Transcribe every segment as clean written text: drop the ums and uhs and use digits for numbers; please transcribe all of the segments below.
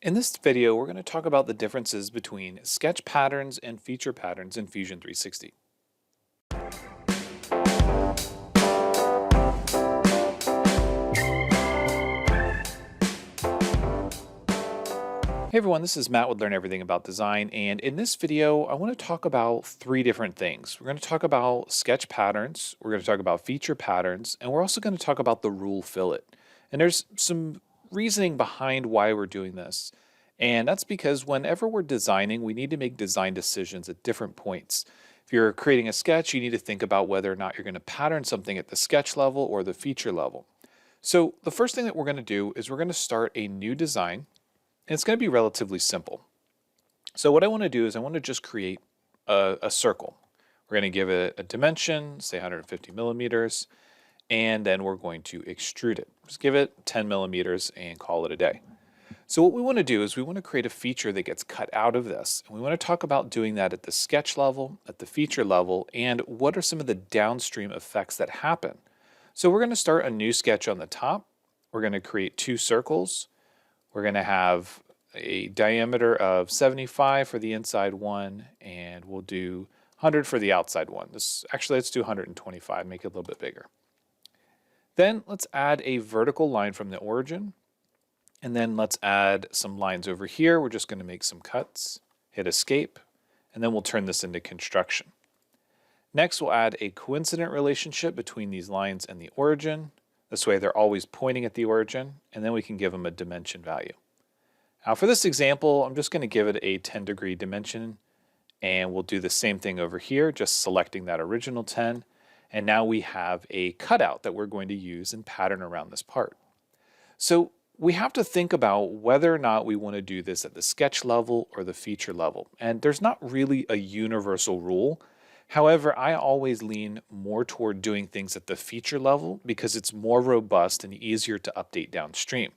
In this video, we're going to talk about the differences between sketch patterns and feature patterns in Fusion 360. Hey everyone, this is Matt with Learn Everything About Design, and in this video, I want to talk about three different things. We're going to talk about sketch patterns, we're going to talk about feature patterns, and we're also going to talk about the rule fillet. And there's some reasoning behind why we're doing this. And that's because whenever we're designing, we need to make design decisions at different points. If you're creating a sketch, you need to think about whether or not you're going to pattern something at the sketch level or the feature level. So the first thing that we're going to do is we're going to start a new design. And it's going to be relatively simple. So what I want to do is I want to just create a circle. We're going to give it a dimension, say 150 millimeters, and then we're going to extrude it. Just give it 10 millimeters and call it a day. So what we want to do is we want to create a feature that gets cut out of this. And we want to talk about doing that at the sketch level, at the feature level, and what are some of the downstream effects that happen. So we're going to start a new sketch on the top. We're going to create two circles. We're going to have a diameter of 75 for the inside one, and we'll do 100 for the outside one. Let's do 125, make it a little bit bigger. Then let's add a vertical line from the origin, and then let's add some lines over here. We're just going to make some cuts, hit escape, and then we'll turn this into construction. Next, we'll add a coincident relationship between these lines and the origin. This way they're always pointing at the origin, and then we can give them a dimension value. Now for this example, I'm just going to give it a 10-degree dimension, and we'll do the same thing over here, just selecting that original 10, and now we have a cutout that we're going to use and pattern around this part. So we have to think about whether or not we want to do this at the sketch level or the feature level, and there's not really a universal rule. However, I always lean more toward doing things at the feature level because it's more robust and easier to update downstream.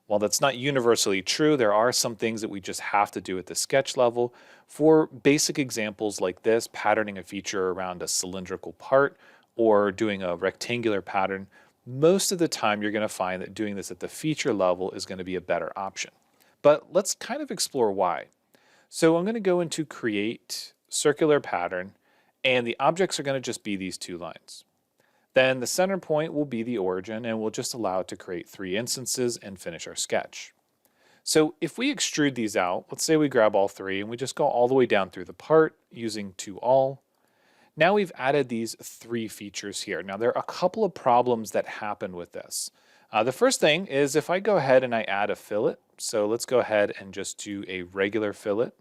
While that's not universally true, there are some things that we just have to do at the sketch level. For basic examples like this, patterning a feature around a cylindrical part or doing a rectangular pattern, most of the time you're going to find that doing this at the feature level is going to be a better option. But let's kind of explore why. So I'm going to go into Create, Circular Pattern, and the objects are going to just be these two lines. Then the center point will be the origin, and we'll just allow it to create three instances and finish our sketch. So if we extrude these out, let's say we grab all three and we just go all the way down through the part using to all. Now we've added these three features here. Now there are a couple of problems that happen with this. The first thing is if I go ahead and I add a fillet, so let's go ahead and just do a regular fillet,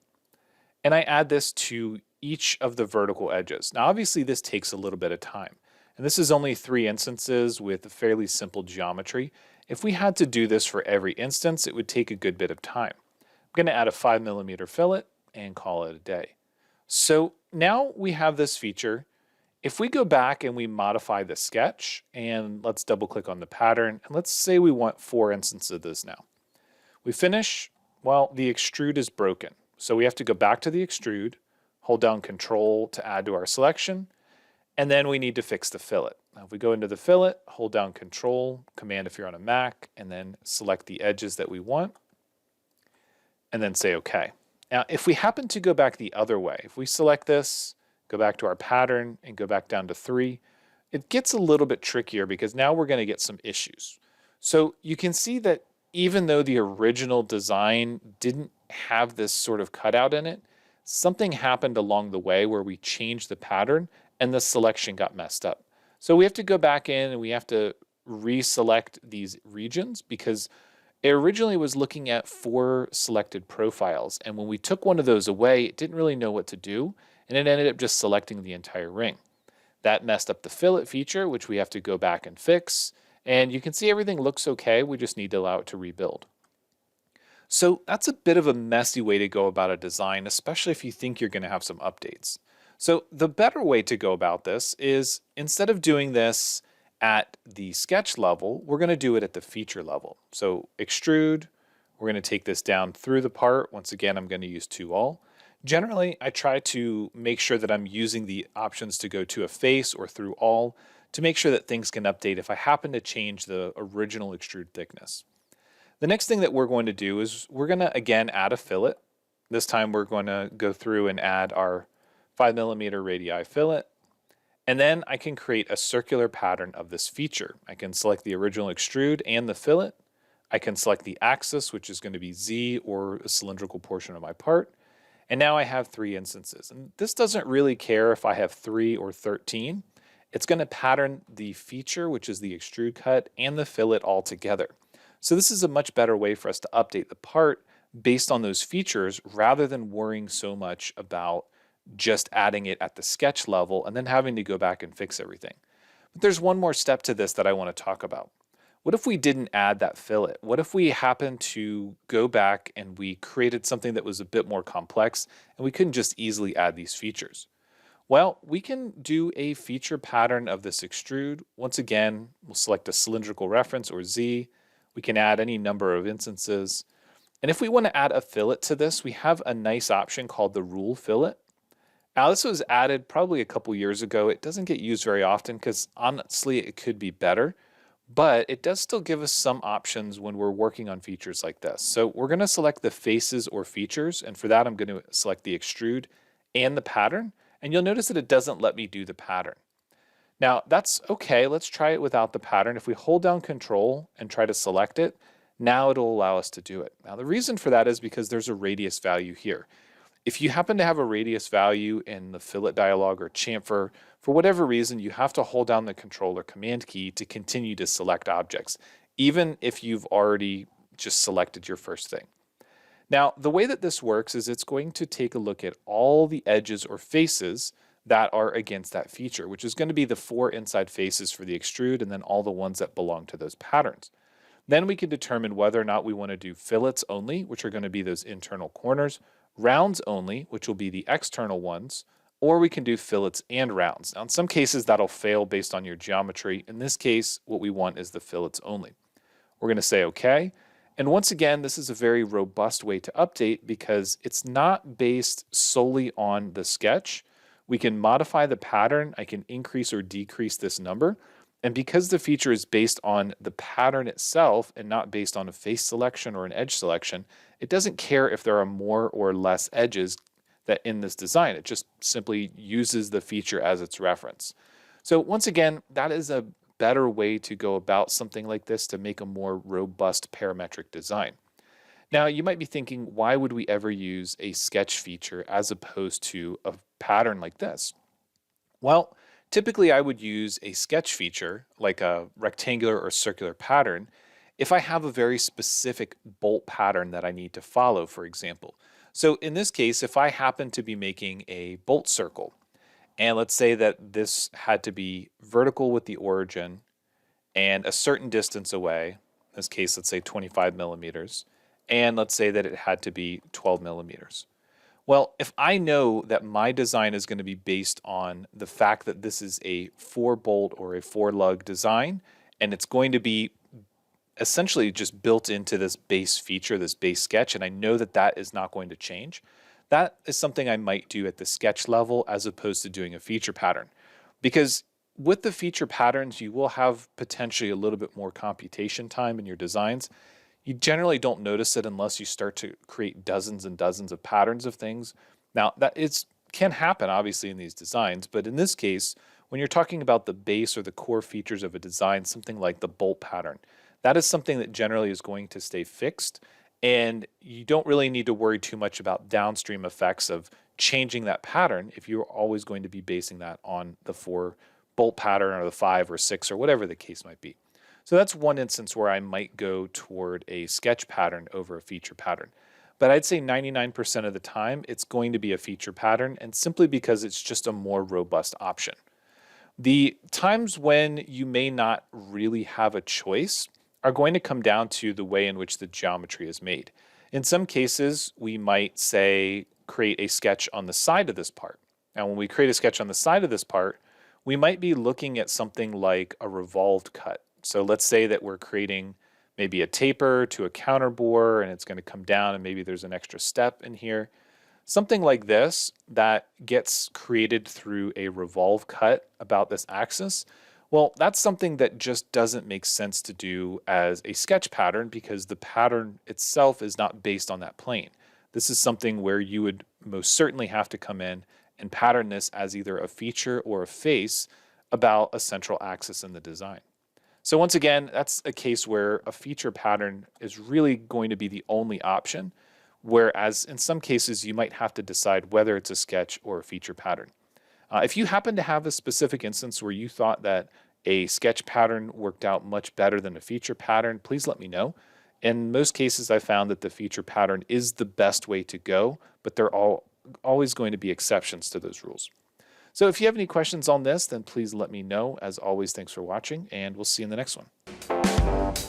and I add this to each of the vertical edges. Now obviously this takes a little bit of time, and this is only three instances with fairly simple geometry. If we had to do this for every instance, it would take a good bit of time. I'm going to add a 5 millimeter fillet and call it a day. So now we have this feature. If we go back and we modify the sketch, and let's double click on the pattern, and let's say we want 4 instances of this now. We finish, well, the extrude is broken. So we have to go back to the extrude, hold down Control to add to our selection, and then we need to fix the fillet. Now if we go into the fillet, hold down Control, Command if you're on a Mac, and then select the edges that we want, and then say OK. Now if we happen to go back the other way, if we select this, go back to our pattern, and go back down to 3, it gets a little bit trickier because now we're going to get some issues. So you can see that even though the original design didn't have this sort of cutout in it, something happened along the way where we changed the pattern and the selection got messed up. So we have to go back in and we have to reselect these regions because it originally was looking at 4 selected profiles, and when we took one of those away, it didn't really know what to do, and it ended up just selecting the entire ring. That messed up the fillet feature, which we have to go back and fix, and you can see everything looks okay, we just need to allow it to rebuild. So that's a bit of a messy way to go about a design, especially if you think you're going to have some updates. So the better way to go about this is instead of doing this at the sketch level, we're going to do it at the feature level. So extrude, we're going to take this down through the part. Once again, I'm going to use to all. Generally, I try to make sure that I'm using the options to go to a face or through all to make sure that things can update if I happen to change the original extrude thickness. The next thing that we're going to do is we're going to again add a fillet. This time we're going to go through and add our 5mm radii fillet. And then I can create a circular pattern of this feature. I can select the original extrude and the fillet. I can select the axis, which is going to be Z or a cylindrical portion of my part. And now I have 3 instances. And this doesn't really care if I have 3 or 13. It's going to pattern the feature, which is the extrude cut, and the fillet all together. So this is a much better way for us to update the part based on those features rather than worrying so much about just adding it at the sketch level and then having to go back and fix everything. But there's one more step to this that I want to talk about. What if we didn't add that fillet? What if we happened to go back and we created something that was a bit more complex and we couldn't just easily add these features? Well, we can do a feature pattern of this extrude. Once again, we'll select a cylindrical reference or Z. We can add any number of instances. And if we want to add a fillet to this, we have a nice option called the rule fillet. Now, this was added probably a couple years ago. It doesn't get used very often because honestly, it could be better, but it does still give us some options when we're working on features like this. So we're going to select the faces or features, and for that, I'm going to select the extrude and the pattern, and you'll notice that it doesn't let me do the pattern. Now, that's okay. Let's try it without the pattern. If we hold down Control and try to select it, now it'll allow us to do it. Now, the reason for that is because there's a radius value here. If you happen to have a radius value in the fillet dialog or chamfer, for whatever reason, you have to hold down the Control or Command key to continue to select objects, even if you've already just selected your first thing. Now, the way that this works is it's going to take a look at all the edges or faces that are against that feature, which is going to be the 4 inside faces for the extrude and then all the ones that belong to those patterns. Then we can determine whether or not we want to do fillets only, which are going to be those internal corners, rounds only, which will be the external ones, or we can do fillets and rounds. Now, in some cases, that'll fail based on your geometry. In this case, what we want is the fillets only. We're going to say OK. And once again, this is a very robust way to update because it's not based solely on the sketch. We can modify the pattern. I can increase or decrease this number. And because the feature is based on the pattern itself and not based on a face selection or an edge selection, it doesn't care if there are more or less edges that in this design. It just simply uses the feature as its reference. So once again, that is a better way to go about something like this to make a more robust parametric design. Now, you might be thinking, why would we ever use a sketch feature as opposed to a pattern like this? Well, typically I would use a sketch feature, like a rectangular or circular pattern, if I have a very specific bolt pattern that I need to follow, for example. So in this case, if I happen to be making a bolt circle, and let's say that this had to be vertical with the origin and a certain distance away, in this case, let's say 25 millimeters, and let's say that it had to be 12 millimeters. Well, if I know that my design is going to be based on the fact that this is a 4-bolt or a 4-lug design, and it's going to be essentially just built into this base feature, this base sketch, and I know that that is not going to change, that is something I might do at the sketch level as opposed to doing a feature pattern. Because with the feature patterns, you will have potentially a little bit more computation time in your designs. You generally don't notice it unless you start to create dozens and dozens of patterns of things. Now, that can happen, obviously, in these designs, but in this case, when you're talking about the base or the core features of a design, something like the bolt pattern, that is something that generally is going to stay fixed, and you don't really need to worry too much about downstream effects of changing that pattern if you're always going to be basing that on the 4-bolt pattern or the 5 or 6 or whatever the case might be. So that's one instance where I might go toward a sketch pattern over a feature pattern. But I'd say 99% of the time, it's going to be a feature pattern, and simply because it's just a more robust option. The times when you may not really have a choice are going to come down to the way in which the geometry is made. In some cases, we might say create a sketch on the side of this part. Now, when we create a sketch on the side of this part, we might be looking at something like a revolved cut. So let's say that we're creating maybe a taper to a counterbore and it's going to come down and maybe there's an extra step in here. Something like this that gets created through a revolve cut about this axis, Well, that's something that just doesn't make sense to do as a sketch pattern because the pattern itself is not based on that plane. This is something where you would most certainly have to come in and pattern this as either a feature or a face about a central axis in the design. So once again, that's a case where a feature pattern is really going to be the only option, whereas in some cases you might have to decide whether it's a sketch or a feature pattern. If you happen to have a specific instance where you thought that a sketch pattern worked out much better than a feature pattern, please let me know. In most cases, I found that the feature pattern is the best way to go, but there are always going to be exceptions to those rules. So if you have any questions on this, then please let me know. As always, thanks for watching, and we'll see you in the next one.